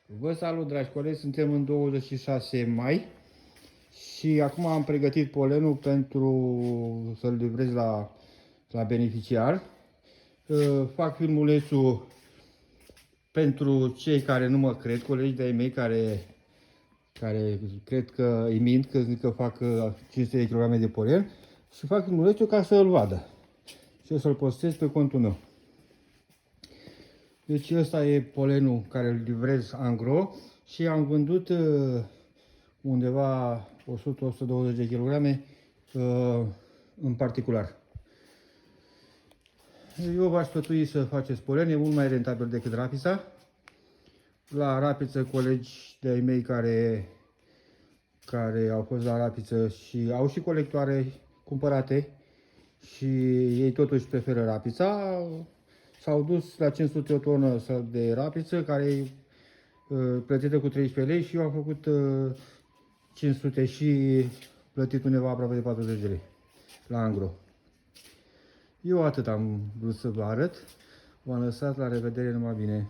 Vă salut, dragi colegi, suntem în 26 mai și acum am pregătit polenul pentru să-l livrez la beneficiar. Fac filmulețul pentru cei care nu mă cred, colegi de-ai mei care cred că îi mint, că zic că fac 500 de kg de polen, și fac filmulețul ca să-l vadă și o să-l postez pe contul meu. Deci ăsta e polenul care îl livrez angro și am vândut undeva 100-120 de kg în particular. Eu v-aș sfătui să faceți polen, e mult mai rentabil decât rapița. La rapiță, colegi de-ai mei care au fost la rapiță și au și colectoare cumpărate și ei totuși preferă rapița, s-au dus la 500 o tonă de rapiță, care e plătită cu 13 lei, și eu am făcut 500 și plătit undeva aproape de 40 de lei la angro. Eu atât am vrut să vă arăt. V-am lăsat, la revedere, numai bine!